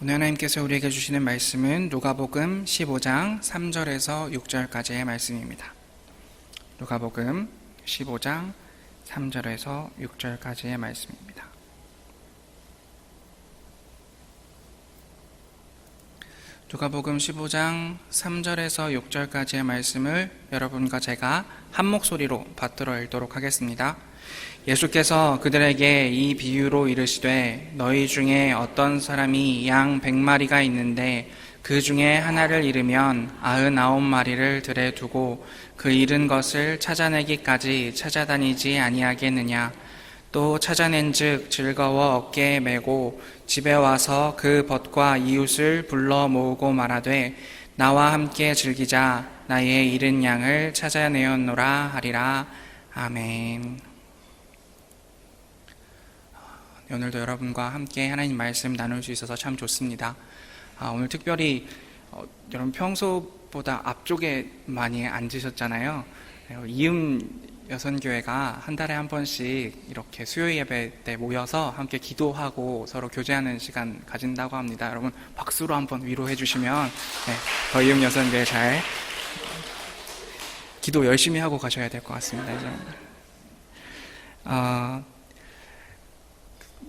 오늘 하나님께서 우리에게 주시는 말씀은 누가복음 15장 3절에서 6절까지의 말씀입니다. 누가복음 15장 3절에서 6절까지의 말씀입니다. 누가복음 15장 3절에서 6절까지의 말씀을 여러분과 제가 한 목소리로 받들어 읽도록 하겠습니다. 예수께서 그들에게 이 비유로 이르시되 너희 중에 어떤 사람이 양 100마리가 있는데 그 중에 하나를 잃으면 99마리를 들에 두고 그 잃은 것을 찾아내기까지 찾아다니지 아니하겠느냐. 또 찾아낸즉 즐거워 어깨에 메고 집에 와서 그 벗과 이웃을 불러 모으고 말하되 나와 함께 즐기자. 나의 잃은 양을 찾아내었노라 하리라. 아멘. 오늘도 여러분과 함께 하나님 말씀 나눌 수 있어서 참 좋습니다. 오늘 특별히 여러분 평소보다 앞쪽에 많이 앉으셨잖아요. 이음 여선교회가 한 달에 한 번씩 이렇게 수요 예배 때 모여서 함께 기도하고 서로 교제하는 시간 가진다고 합니다. 여러분 박수로 한번 위로해 주시면 더 이음 여선교회 잘 기도 열심히 하고 가셔야 될 것 같습니다.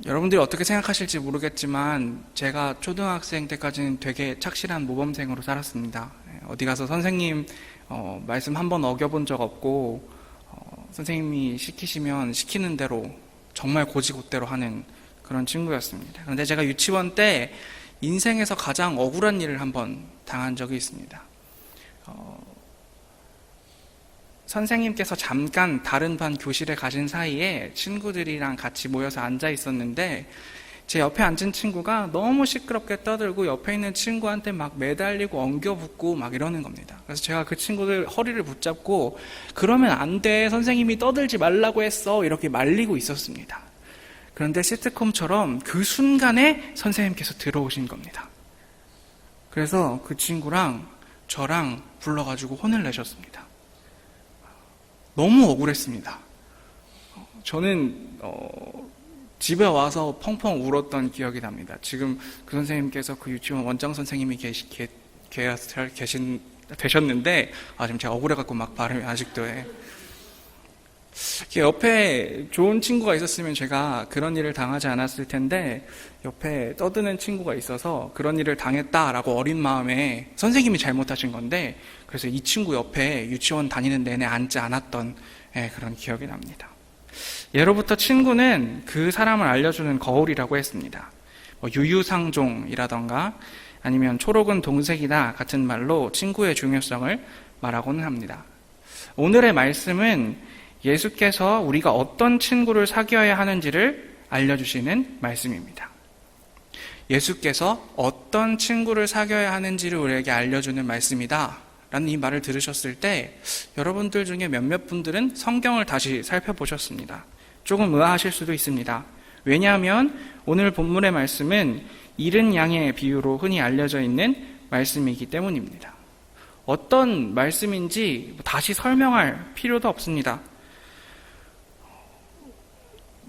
여러분들이 어떻게 생각하실지 모르겠지만 제가 초등학생 때까지는 되게 착실한 모범생으로 살았습니다. 어디 가서 선생님 말씀 한 번 어겨본 적 없고 선생님이 시키시면 시키는 대로 정말 고지곳대로 하는 그런 친구였습니다. 그런데 제가 유치원 때 인생에서 가장 억울한 일을 한번 당한 적이 있습니다. 선생님께서 잠깐 다른 반 교실에 가신 사이에 친구들이랑 같이 모여서 앉아 있었는데 제 옆에 앉은 친구가 너무 시끄럽게 떠들고 옆에 있는 친구한테 막 매달리고 엉겨붙고 막 이러는 겁니다. 그래서 제가 그 친구들 허리를 붙잡고 그러면 안 돼, 선생님이 떠들지 말라고 했어, 이렇게 말리고 있었습니다. 그런데 시트콤처럼 그 순간에 선생님께서 들어오신 겁니다. 그래서 그 친구랑 저랑 불러가지고 혼을 내셨습니다. 너무 억울했습니다. 저는 집에 와서 펑펑 울었던 기억이 납니다. 지금 그 선생님께서 그 유치원 원장 선생님이 되셨는데 지금 제가 억울해갖고 막 발음이 아직도 옆에 좋은 친구가 있었으면 제가 그런 일을 당하지 않았을 텐데 옆에 떠드는 친구가 있어서 그런 일을 당했다라고 어린 마음에 선생님이 잘못하신 건데 그래서 이 친구 옆에 유치원 다니는 내내 앉지 않았던 그런 기억이 납니다. 예로부터 친구는 그 사람을 알려주는 거울이라고 했습니다. 유유상종이라던가 아니면 초록은 동색이다 같은 말로 친구의 중요성을 말하고는 합니다. 오늘의 말씀은 예수께서 우리가 어떤 친구를 사귀어야 하는지를 알려주시는 말씀입니다. 예수께서 어떤 친구를 사귀어야 하는지를 우리에게 알려주는 말씀이다 라는 이 말을 들으셨을 때 여러분들 중에 몇몇 분들은 성경을 다시 살펴보셨습니다. 조금 의아하실 수도 있습니다. 왜냐하면 오늘 본문의 말씀은 잃은 양의 비유로 흔히 알려져 있는 말씀이기 때문입니다. 어떤 말씀인지 다시 설명할 필요도 없습니다.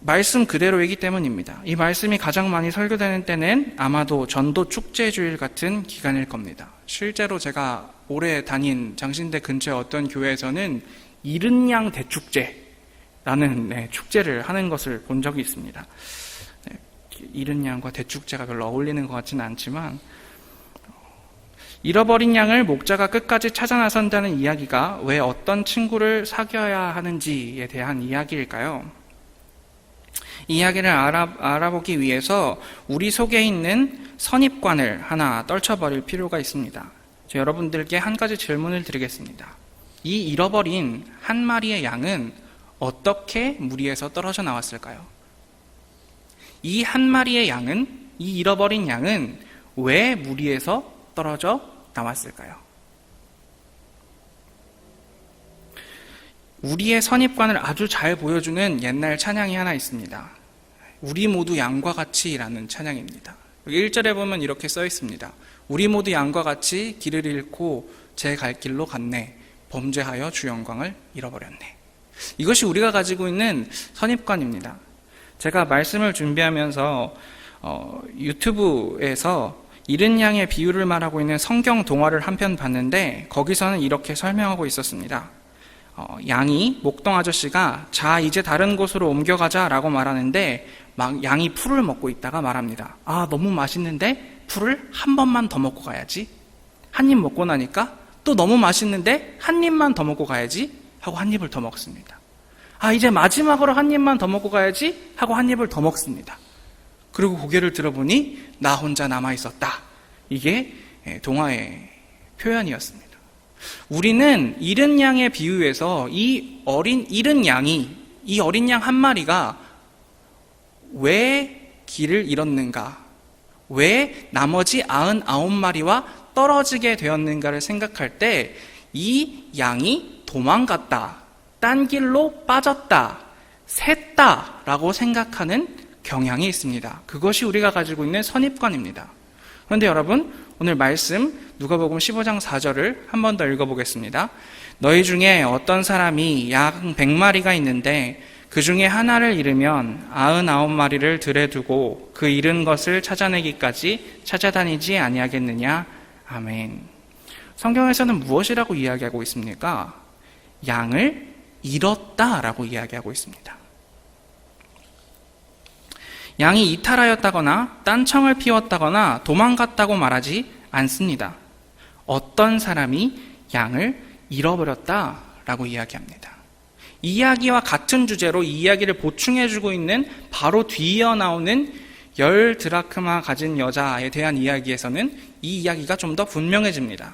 말씀 그대로이기 때문입니다. 이 말씀이 가장 많이 설교되는 때는 아마도 전도 축제주일 같은 기간일 겁니다. 실제로 제가 올해 다닌 장신대 근처의 어떤 교회에서는 잃은 양 대축제라는 축제를 하는 것을 본 적이 있습니다. 잃은 양과 대축제가 별로 어울리는 것 같지는 않지만 잃어버린 양을 목자가 끝까지 찾아 나선다는 이야기가 왜 어떤 친구를 사귀어야 하는지에 대한 이야기일까요? 이 이야기를 알아보기 위해서 우리 속에 있는 선입관을 하나 떨쳐버릴 필요가 있습니다. 여러분들께 한 가지 질문을 드리겠습니다. 이 잃어버린 한 마리의 양은 어떻게 무리에서 떨어져 나왔을까요? 이 한 마리의 양은, 이 잃어버린 양은 왜 무리에서 떨어져 나왔을까요? 우리의 선입관을 아주 잘 보여주는 옛날 찬양이 하나 있습니다. 우리 모두 양과 같이라는 찬양입니다. 1절에 보면 이렇게 써 있습니다. 우리 모두 양과 같이 길을 잃고 제 갈 길로 갔네. 범죄하여 주 영광을 잃어버렸네. 이것이 우리가 가지고 있는 선입관입니다. 제가 말씀을 준비하면서 유튜브에서 잃은 양의 비유를 말하고 있는 성경 동화를 한 편 봤는데 거기서는 이렇게 설명하고 있었습니다. 양이 목동 아저씨가 자 이제 다른 곳으로 옮겨가자 라고 말하는데 막 양이 풀을 먹고 있다가 말합니다. 아, 너무 맛있는데 풀을 한 번만 더 먹고 가야지. 한 입 먹고 나니까 또 너무 맛있는데 한 입만 더 먹고 가야지 하고 한 입을 더 먹습니다. 아, 이제 마지막으로 한 입만 더 먹고 가야지 하고 한 입을 더 먹습니다. 그리고 고개를 들어보니 나 혼자 남아있었다. 이게 동화의 표현이었습니다. 우리는 잃은 양의 비유에서 이 잃은 양 한 마리가 왜 길을 잃었는가, 왜 나머지 99마리와 떨어지게 되었는가를 생각할 때 이 양이 도망갔다, 딴 길로 빠졌다, 샜다 라고 생각하는 경향이 있습니다. 그것이 우리가 가지고 있는 선입관입니다. 그런데 여러분, 오늘 말씀 누가복음 15장 4절을 한 번 더 읽어보겠습니다. 너희 중에 어떤 사람이 양 100마리가 있는데 그 중에 하나를 잃으면 99마리를 들에 두고 그 잃은 것을 찾아내기까지 찾아다니지 아니하겠느냐. 아멘. 성경에서는 무엇이라고 이야기하고 있습니까? 양을 잃었다라고 이야기하고 있습니다. 양이 이탈하였다거나 딴청을 피웠다거나 도망갔다고 말하지 않습니다. 어떤 사람이 양을 잃어버렸다라고 이야기합니다. 이 이야기와 같은 주제로 이 이야기를 보충해주고 있는 바로 뒤이어 나오는 10드라크마 가진 여자에 대한 이야기에서는 이 이야기가 좀 더 분명해집니다.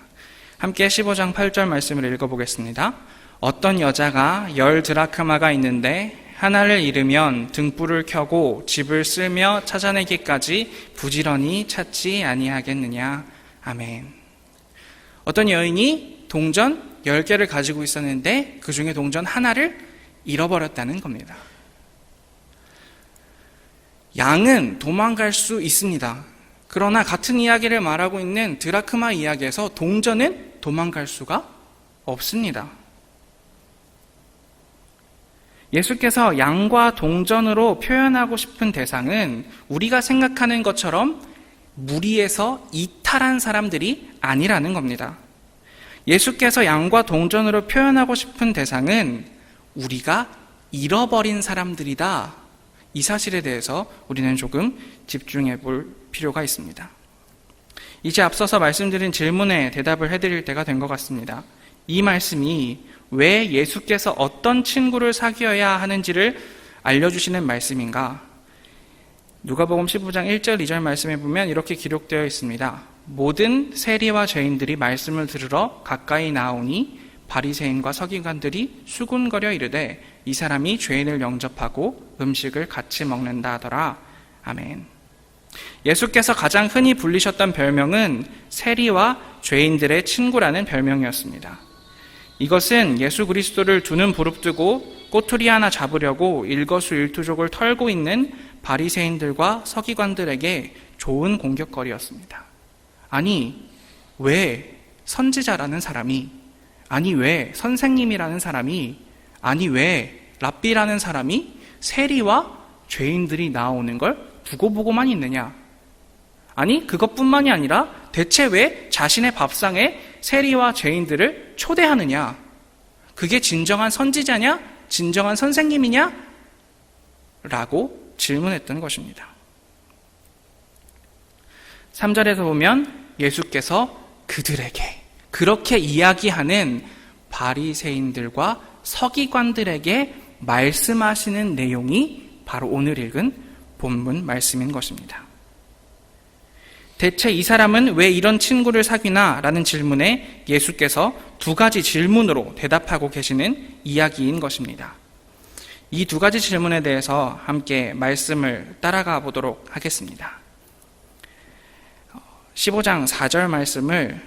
함께 15장 8절 말씀을 읽어보겠습니다. 어떤 여자가 10드라크마가 있는데 하나를 잃으면 등불을 켜고 집을 쓸며 찾아내기까지 부지런히 찾지 아니하겠느냐. 아멘. 어떤 여인이 동전 10개를 가지고 있었는데 그 중에 동전 하나를 잃어버렸다는 겁니다. 양은 도망갈 수 있습니다. 그러나 같은 이야기를 말하고 있는 드라크마 이야기에서 동전은 도망갈 수가 없습니다. 예수께서 양과 동전으로 표현하고 싶은 대상은 우리가 생각하는 것처럼 무리에서 이탈한 사람들이 아니라는 겁니다. 예수께서 양과 동전으로 표현하고 싶은 대상은 우리가 잃어버린 사람들이다. 이 사실에 대해서 우리는 조금 집중해 볼 필요가 있습니다. 이제 앞서서 말씀드린 질문에 대답을 해드릴 때가 된 것 같습니다. 이 말씀이 왜 예수께서 어떤 친구를 사귀어야 하는지를 알려주시는 말씀인가? 누가복음 15장 1절 2절 말씀에 보면 이렇게 기록되어 있습니다. 모든 세리와 죄인들이 말씀을 들으러 가까이 나오니 바리새인과 서기관들이 수군거려 이르되 이 사람이 죄인을 영접하고 음식을 같이 먹는다 하더라. 아멘. 예수께서 가장 흔히 불리셨던 별명은 세리와 죄인들의 친구라는 별명이었습니다. 이것은 예수 그리스도를 두 눈 부릅뜨고 꼬투리 하나 잡으려고 일거수일투족을 털고 있는 바리새인들과 서기관들에게 좋은 공격거리였습니다. 아니, 왜 선지자라는 사람이, 아니 왜 선생님이라는 사람이, 아니 왜 랍비라는 사람이 세리와 죄인들이 나오는 걸 두고 보고만 있느냐? 아니, 그것뿐만이 아니라 대체 왜 자신의 밥상에 세리와 죄인들을 초대하느냐? 그게 진정한 선지자냐? 진정한 선생님이냐? 라고 질문했던 것입니다. 3절에서 보면 예수께서 그들에게, 그렇게 이야기하는 바리새인들과 서기관들에게 말씀하시는 내용이 바로 오늘 읽은 본문 말씀인 것입니다. 대체 이 사람은 왜 이런 친구를 사귀나? 라는 질문에 예수께서 두 가지 질문으로 대답하고 계시는 이야기인 것입니다. 이 두 가지 질문에 대해서 함께 말씀을 따라가 보도록 하겠습니다. 15장 4절 말씀을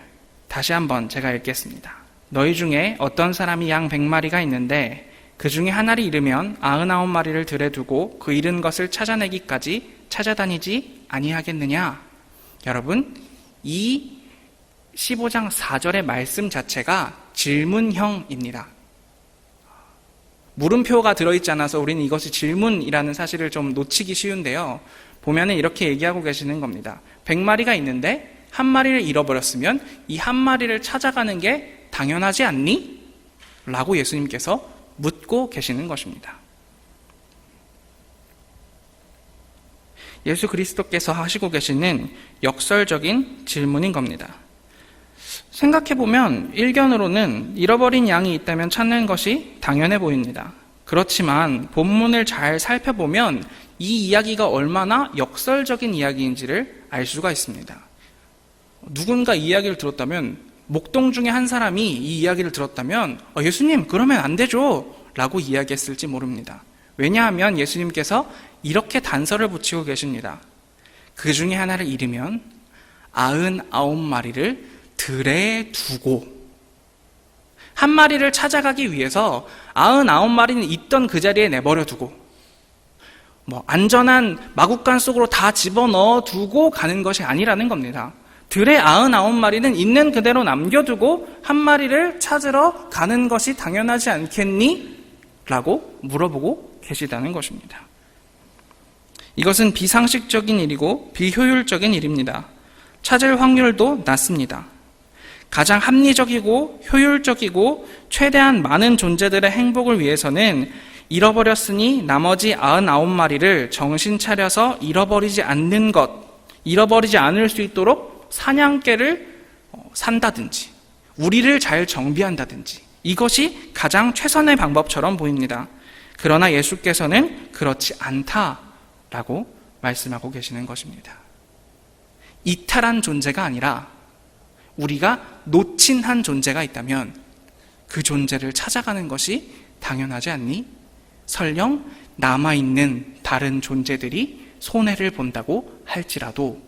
다시 한번 제가 읽겠습니다. 너희 중에 어떤 사람이 양 100마리가 있는데 그 중에 하나를 잃으면 99마리를 들에 두고 그 잃은 것을 찾아내기까지 찾아다니지 아니하겠느냐? 여러분, 이 15장 4절의 말씀 자체가 질문형입니다. 물음표가 들어있지 않아서 우리는 이것이 질문이라는 사실을 좀 놓치기 쉬운데요. 보면은 이렇게 얘기하고 계시는 겁니다. 100마리가 있는데 한 마리를 잃어버렸으면 이 한 마리를 찾아가는 게 당연하지 않니? 라고 예수님께서 묻고 계시는 것입니다. 예수 그리스도께서 하시고 계시는 역설적인 질문인 겁니다. 생각해보면 일견으로는 잃어버린 양이 있다면 찾는 것이 당연해 보입니다. 그렇지만 본문을 잘 살펴보면 이 이야기가 얼마나 역설적인 이야기인지를 알 수가 있습니다. 누군가 이 이야기를 들었다면, 목동 중에 한 사람이 이 이야기를 들었다면 예수님 그러면 안 되죠 라고 이야기했을지 모릅니다. 왜냐하면 예수님께서 이렇게 단서를 붙이고 계십니다. 그 중에 하나를 잃으면 99마리를 들에 두고, 한 마리를 찾아가기 위해서 99마리는 있던 그 자리에 내버려 두고, 안전한 마구간 속으로 다 집어넣어 두고 가는 것이 아니라는 겁니다. 들에 99마리는 있는 그대로 남겨두고 한 마리를 찾으러 가는 것이 당연하지 않겠니? 라고 물어보고 계시다는 것입니다. 이것은 비상식적인 일이고 비효율적인 일입니다. 찾을 확률도 낮습니다. 가장 합리적이고 효율적이고 최대한 많은 존재들의 행복을 위해서는 잃어버렸으니 나머지 99마리를 정신 차려서 잃어버리지 않을 수 있도록 사냥개를 산다든지 우리를 잘 정비한다든지, 이것이 가장 최선의 방법처럼 보입니다. 그러나 예수께서는 그렇지 않다라고 말씀하고 계시는 것입니다. 이탈한 존재가 아니라 우리가 놓친 한 존재가 있다면 그 존재를 찾아가는 것이 당연하지 않니? 설령 남아있는 다른 존재들이 손해를 본다고 할지라도.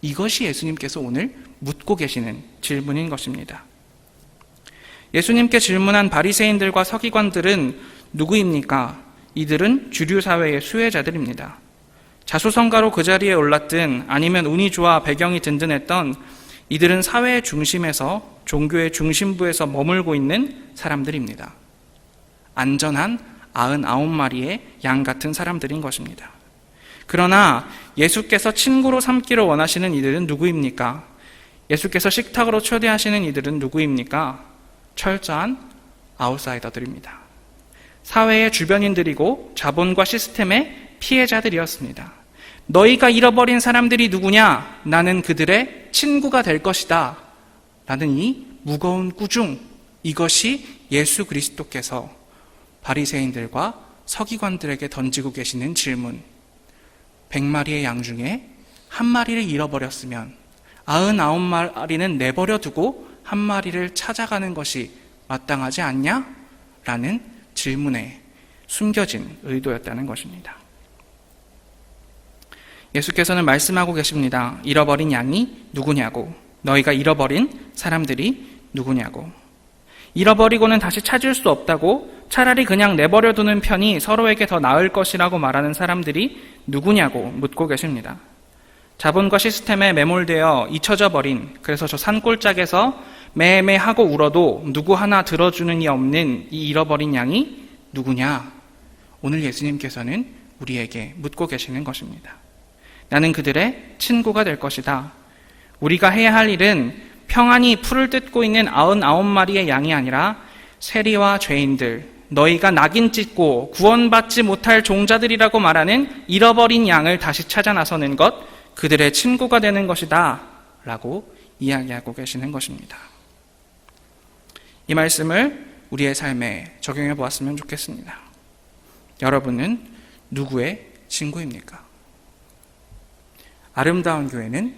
이것이 예수님께서 오늘 묻고 계시는 질문인 것입니다. 예수님께 질문한 바리새인들과 서기관들은 누구입니까? 이들은 주류 사회의 수혜자들입니다. 자수성가로 그 자리에 올랐든 아니면 운이 좋아 배경이 든든했던 이들은 사회의 중심에서, 종교의 중심부에서 머물고 있는 사람들입니다. 안전한 99마리의 양 같은 사람들인 것입니다. 그러나 예수께서 친구로 삼기를 원하시는 이들은 누구입니까? 예수께서 식탁으로 초대하시는 이들은 누구입니까? 철저한 아웃사이더들입니다. 사회의 주변인들이고 자본과 시스템의 피해자들이었습니다. 너희가 잃어버린 사람들이 누구냐? 나는 그들의 친구가 될 것이다. 라는 이 무거운 꾸중, 이것이 예수 그리스도께서 바리새인들과 서기관들에게 던지고 계시는 질문. 100마리의 양 중에 한 마리를 잃어버렸으면 99마리는 내버려 두고 한 마리를 찾아가는 것이 마땅하지 않냐? 라는 질문에 숨겨진 의도였다는 것입니다. 예수께서는 말씀하고 계십니다. 잃어버린 양이 누구냐고, 너희가 잃어버린 사람들이 누구냐고. 잃어버리고는 다시 찾을 수 없다고 차라리 그냥 내버려두는 편이 서로에게 더 나을 것이라고 말하는 사람들이 누구냐고 묻고 계십니다. 자본과 시스템에 매몰되어 잊혀져 버린, 그래서 저 산골짜기에서 매매하고 울어도 누구 하나 들어주는 이 없는 이 잃어버린 양이 누구냐? 오늘 예수님께서는 우리에게 묻고 계시는 것입니다. 나는 그들의 친구가 될 것이다. 우리가 해야 할 일은 평안히 풀을 뜯고 있는 99마리의 양이 아니라 세리와 죄인들, 너희가 낙인 찍고 구원받지 못할 종자들이라고 말하는 잃어버린 양을 다시 찾아 나서는 것, 그들의 친구가 되는 것이다 라고 이야기하고 계시는 것입니다. 이 말씀을 우리의 삶에 적용해 보았으면 좋겠습니다. 여러분은 누구의 친구입니까? 아름다운 교회는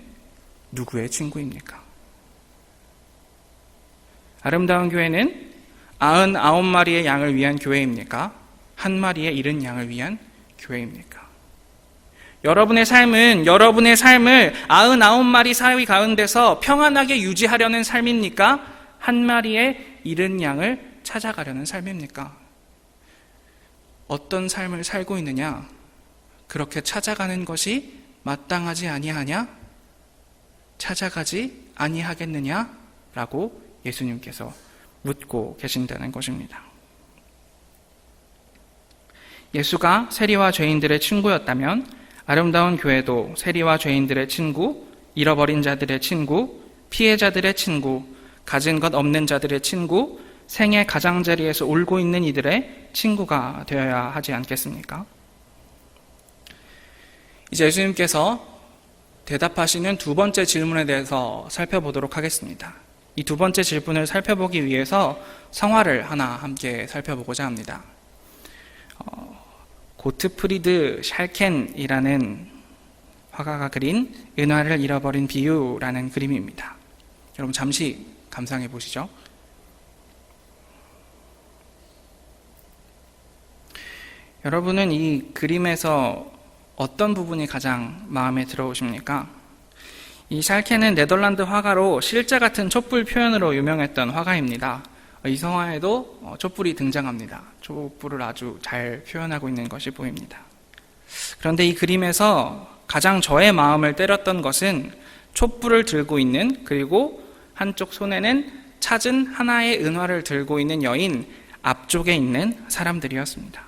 누구의 친구입니까? 아름다운 교회는 99마리의 양을 위한 교회입니까? 한 마리의 잃은 양을 위한 교회입니까? 여러분의 삶은 여러분의 삶을 99마리 사위 가운데서 평안하게 유지하려는 삶입니까? 한 마리의 잃은 양을 찾아가려는 삶입니까? 어떤 삶을 살고 있느냐? 그렇게 찾아가는 것이 마땅하지 아니하냐? 찾아가지 아니하겠느냐? 라고 예수님께서 묻고 계신다는 것입니다. 예수가 세리와 죄인들의 친구였다면 아름다운 교회도 세리와 죄인들의 친구, 잃어버린 자들의 친구, 피해자들의 친구, 가진 것 없는 자들의 친구, 생의 가장자리에서 울고 있는 이들의 친구가 되어야 하지 않겠습니까? 이제 예수님께서 대답하시는 두 번째 질문에 대해서 살펴보도록 하겠습니다. 이 두 번째 질문을 살펴보기 위해서 성화를 하나 함께 살펴보고자 합니다. 고트프리드 샬켄이라는 화가가 그린 은화를 잃어버린 비유라는 그림입니다. 여러분 잠시 감상해 보시죠. 여러분은 이 그림에서 어떤 부분이 가장 마음에 들어오십니까? 이 샬켄은 네덜란드 화가로 실제 같은 촛불 표현으로 유명했던 화가입니다. 이 성화에도 촛불이 등장합니다. 촛불을 아주 잘 표현하고 있는 것이 보입니다. 그런데 이 그림에서 가장 저의 마음을 때렸던 것은 촛불을 들고 있는, 그리고 한쪽 손에는 찾은 하나의 은화를 들고 있는 여인 앞쪽에 있는 사람들이었습니다.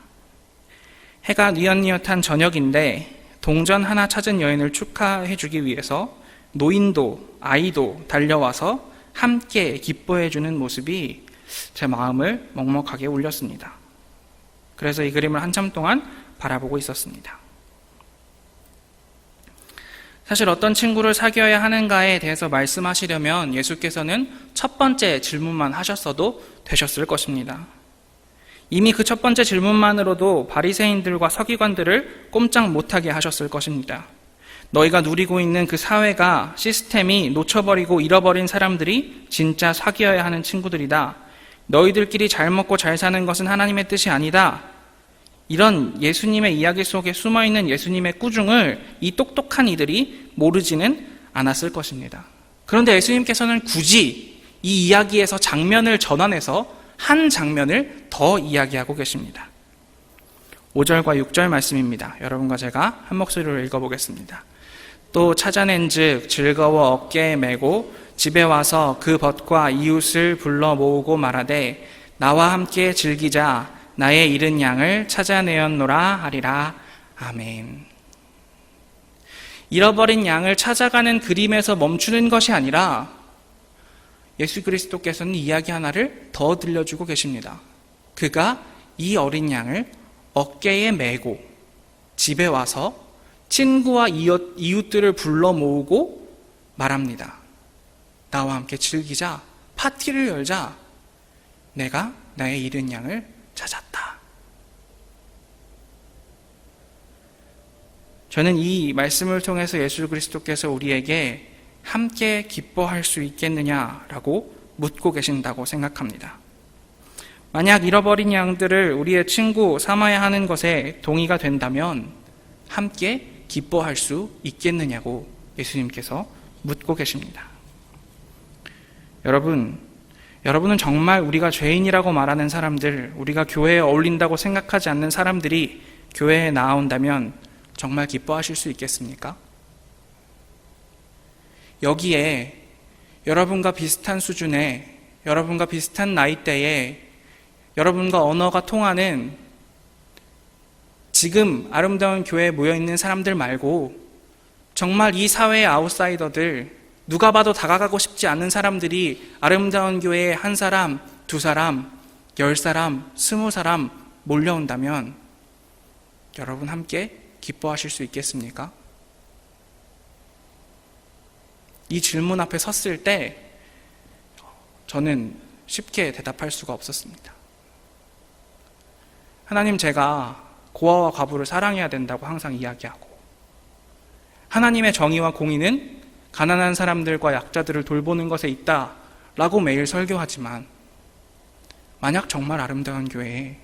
해가 뉘엿뉘엿한 저녁인데 동전 하나 찾은 여인을 축하해 주기 위해서 노인도 아이도 달려와서 함께 기뻐해 주는 모습이 제 마음을 먹먹하게 울렸습니다. 그래서 이 그림을 한참 동안 바라보고 있었습니다. 사실 어떤 친구를 사귀어야 하는가에 대해서 말씀하시려면 예수께서는 첫 번째 질문만 하셨어도 되셨을 것입니다. 이미 그 첫 번째 질문만으로도 바리새인들과 서기관들을 꼼짝 못하게 하셨을 것입니다. 너희가 누리고 있는 그 사회가, 시스템이 놓쳐버리고 잃어버린 사람들이 진짜 사귀어야 하는 친구들이다. 너희들끼리 잘 먹고 잘 사는 것은 하나님의 뜻이 아니다. 이런 예수님의 이야기 속에 숨어있는 예수님의 꾸중을 이 똑똑한 이들이 모르지는 않았을 것입니다. 그런데 예수님께서는 굳이 이 이야기에서 장면을 전환해서 한 장면을 더 이야기하고 계십니다. 5절과 6절 말씀입니다. 여러분과 제가 한 목소리로 읽어보겠습니다. 또 찾아낸 즉 즐거워 어깨에 메고 집에 와서 그 벗과 이웃을 불러 모으고 말하되 나와 함께 즐기자 나의 잃은 양을 찾아내었노라 하리라. 아멘. 잃어버린 양을 찾아가는 그림에서 멈추는 것이 아니라 예수 그리스도께서는 이야기 하나를 더 들려주고 계십니다. 그가 이 어린 양을 어깨에 메고 집에 와서 친구와 이웃들을 불러 모으고 말합니다. 나와 함께 즐기자, 파티를 열자. 내가 나의 잃은 양을 찾았다. 저는 이 말씀을 통해서 예수 그리스도께서 우리에게 함께 기뻐할 수 있겠느냐라고 묻고 계신다고 생각합니다. 만약 잃어버린 양들을 우리의 친구 삼아야 하는 것에 동의가 된다면 함께 기뻐할 수 있겠느냐고 예수님께서 묻고 계십니다. 여러분은 정말 우리가 죄인이라고 말하는 사람들, 우리가 교회에 어울린다고 생각하지 않는 사람들이 교회에 나온다면 정말 기뻐하실 수 있겠습니까? 여기에 여러분과 비슷한 수준에, 여러분과 비슷한 나이대에, 여러분과 언어가 통하는 지금 아름다운 교회에 모여있는 사람들 말고 정말 이 사회의 아웃사이더들, 누가 봐도 다가가고 싶지 않은 사람들이 아름다운 교회에 한 사람, 두 사람, 10사람, 20사람 몰려온다면 여러분 함께 기뻐하실 수 있겠습니까? 이 질문 앞에 섰을 때 저는 쉽게 대답할 수가 없었습니다. 하나님, 제가 고아와 과부를 사랑해야 된다고 항상 이야기하고, 하나님의 정의와 공의는 가난한 사람들과 약자들을 돌보는 것에 있다라고 매일 설교하지만, 만약 정말 아름다운 교회에,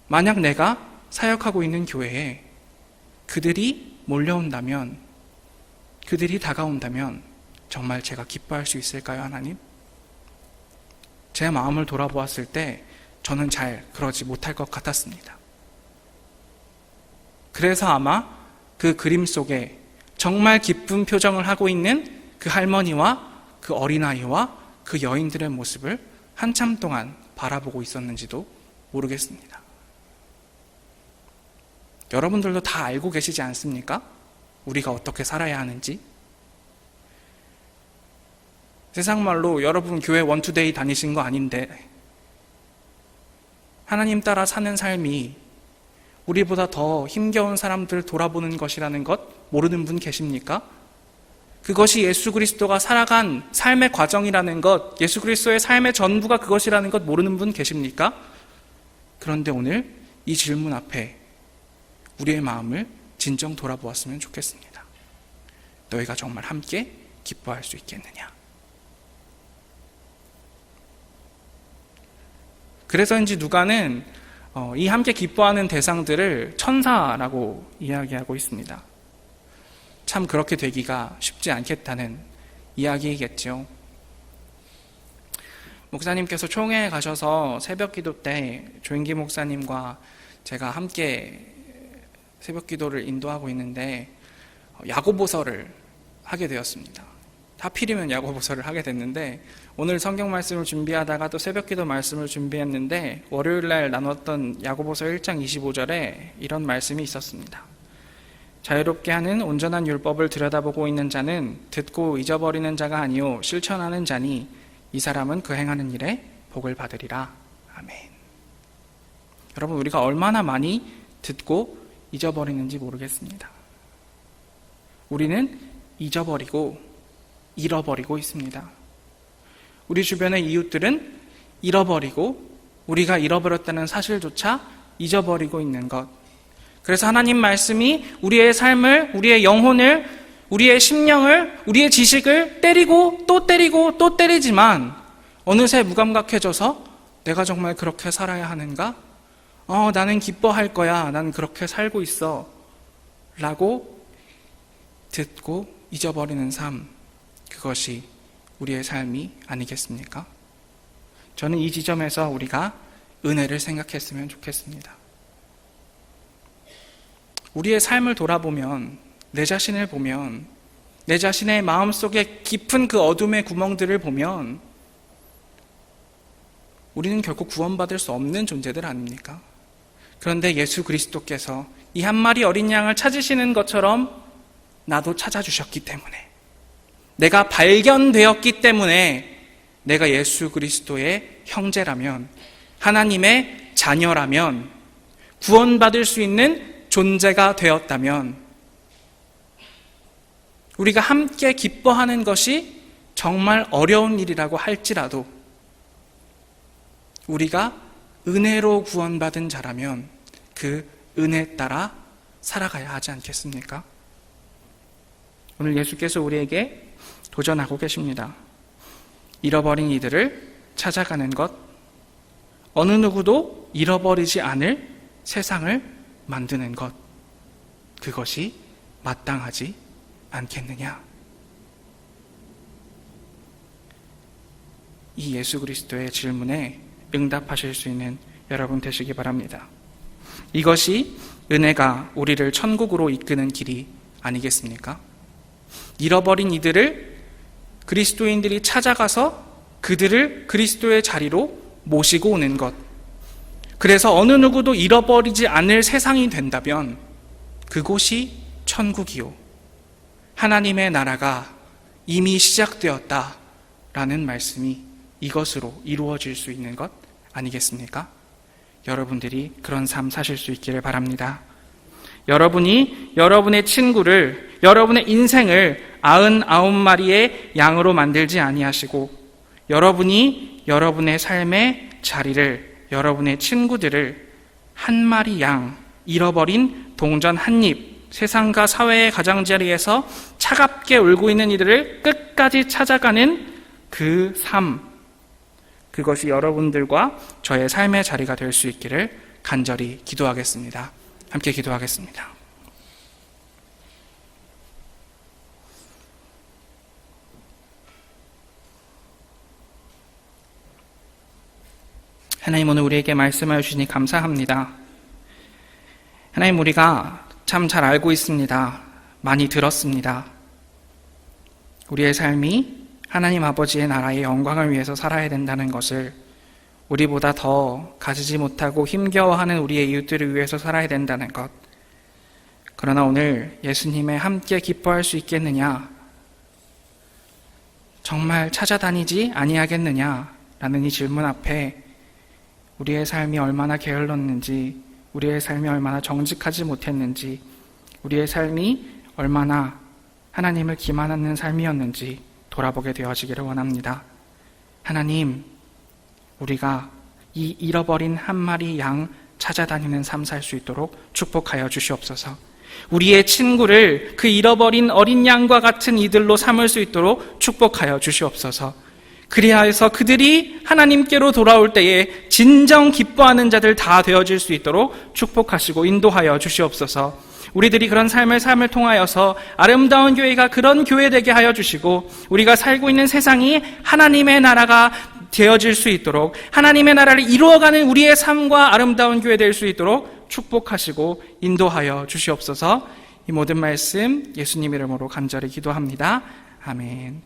만약 내가 사역하고 있는 교회에 그들이 몰려온다면, 그들이 다가온다면 정말 제가 기뻐할 수 있을까요, 하나님? 제 마음을 돌아보았을 때 저는 잘 그러지 못할 것 같았습니다. 그래서 아마 그 그림 속에 정말 기쁜 표정을 하고 있는 그 할머니와 그 어린아이와 그 여인들의 모습을 한참 동안 바라보고 있었는지도 모르겠습니다. 여러분들도 다 알고 계시지 않습니까? 우리가 어떻게 살아야 하는지. 세상 말로 여러분 교회 원투데이 다니신 거 아닌데 하나님 따라 사는 삶이 우리보다 더 힘겨운 사람들 돌아보는 것이라는 것 모르는 분 계십니까? 그것이 예수 그리스도가 살아간 삶의 과정이라는 것, 예수 그리스도의 삶의 전부가 그것이라는 것 모르는 분 계십니까? 그런데 오늘 이 질문 앞에 우리의 마음을 진정 돌아보았으면 좋겠습니다. 너희가 정말 함께 기뻐할 수 있겠느냐? 그래서인지 누가는 이 함께 기뻐하는 대상들을 천사라고 이야기하고 있습니다. 참 그렇게 되기가 쉽지 않겠다는 이야기이겠죠. 목사님께서 총회에 가셔서 새벽 기도 때 조인기 목사님과 제가 함께 새벽 기도를 인도하고 있는데 야고보서를 하게 되었습니다. 하필이면 야고보서를 하게 됐는데 오늘 성경 말씀을 준비하다가 또 새벽 기도 말씀을 준비했는데 월요일날 나눴던 야고보서 1장 25절에 이런 말씀이 있었습니다. 자유롭게 하는 온전한 율법을 들여다보고 있는 자는 듣고 잊어버리는 자가 아니요 실천하는 자니 이 사람은 그 행하는 일에 복을 받으리라. 아멘. 여러분, 우리가 얼마나 많이 듣고 잊어버리는지 모르겠습니다. 우리는 잊어버리고 잃어버리고 있습니다. 우리 주변의 이웃들은 잃어버리고 우리가 잃어버렸다는 사실조차 잊어버리고 있는 것. 그래서 하나님 말씀이 우리의 삶을, 우리의 영혼을, 우리의 심령을, 우리의 지식을 때리고 또 때리고 또 때리지만 어느새 무감각해져서 내가 정말 그렇게 살아야 하는가? 나는 기뻐할 거야. 난 그렇게 살고 있어. 라고 듣고 잊어버리는 삶. 그것이 우리의 삶이 아니겠습니까? 저는 이 지점에서 우리가 은혜를 생각했으면 좋겠습니다. 우리의 삶을 돌아보면, 내 자신을 보면, 내 자신의 마음속에 깊은 그 어둠의 구멍들을 보면 우리는 결코 구원받을 수 없는 존재들 아닙니까? 그런데 예수 그리스도께서 이 한 마리 어린 양을 찾으시는 것처럼 나도 찾아주셨기 때문에, 내가 발견되었기 때문에 내가 예수 그리스도의 형제라면, 하나님의 자녀라면, 구원받을 수 있는 존재가 되었다면 우리가 함께 기뻐하는 것이 정말 어려운 일이라고 할지라도 우리가 은혜로 구원받은 자라면 그 은혜 따라 살아가야 하지 않겠습니까? 오늘 예수께서 우리에게 도전하고 계십니다. 잃어버린 이들을 찾아가는 것, 어느 누구도 잃어버리지 않을 세상을 만드는 것, 그것이 마땅하지 않겠느냐? 이 예수 그리스도의 질문에 응답하실 수 있는 여러분 되시기 바랍니다. 이것이 은혜가 우리를 천국으로 이끄는 길이 아니겠습니까? 잃어버린 이들을 그리스도인들이 찾아가서 그들을 그리스도의 자리로 모시고 오는 것, 그래서 어느 누구도 잃어버리지 않을 세상이 된다면 그곳이 천국이요, 하나님의 나라가 이미 시작되었다라는 말씀이 이것으로 이루어질 수 있는 것 아니겠습니까? 여러분들이 그런 삶 사실 수 있기를 바랍니다. 여러분이 여러분의 친구를, 여러분의 인생을 99마리의 양으로 만들지 아니하시고, 여러분이 여러분의 삶의 자리를, 여러분의 친구들을 한 마리 양, 잃어버린 동전 한 입, 세상과 사회의 가장자리에서 차갑게 울고 있는 이들을 끝까지 찾아가는 그 삶, 그것이 여러분들과 저의 삶의 자리가 될 수 있기를 간절히 기도하겠습니다. 함께 기도하겠습니다. 하나님, 오늘 우리에게 말씀하여 주시니 감사합니다. 하나님, 우리가 참 잘 알고 있습니다. 많이 들었습니다. 우리의 삶이 하나님 아버지의 나라의 영광을 위해서 살아야 된다는 것을, 우리보다 더 가지지 못하고 힘겨워하는 우리의 이웃들을 위해서 살아야 된다는 것, 그러나 오늘 예수님의 함께 기뻐할 수 있겠느냐? 정말 찾아다니지 아니하겠느냐? 라는 이 질문 앞에 우리의 삶이 얼마나 게을렀는지, 우리의 삶이 얼마나 정직하지 못했는지, 우리의 삶이 얼마나 하나님을 기만하는 삶이었는지 돌아보게 되어지기를 원합니다. 하나님, 우리가 이 잃어버린 한 마리 양 찾아다니는 삶 살 수 있도록 축복하여 주시옵소서. 우리의 친구를 그 잃어버린 어린 양과 같은 이들로 삼을 수 있도록 축복하여 주시옵소서. 그리하여서 그들이 하나님께로 돌아올 때에 진정 기뻐하는 자들 다 되어질 수 있도록 축복하시고 인도하여 주시옵소서. 우리들이 그런 삶을 통하여서 아름다운 교회가 그런 교회 되게 하여 주시고, 우리가 살고 있는 세상이 하나님의 나라가 되어질 수 있도록, 하나님의 나라를 이루어가는 우리의 삶과 아름다운 교회 될 수 있도록 축복하시고 인도하여 주시옵소서. 이 모든 말씀 예수님 이름으로 간절히 기도합니다. 아멘.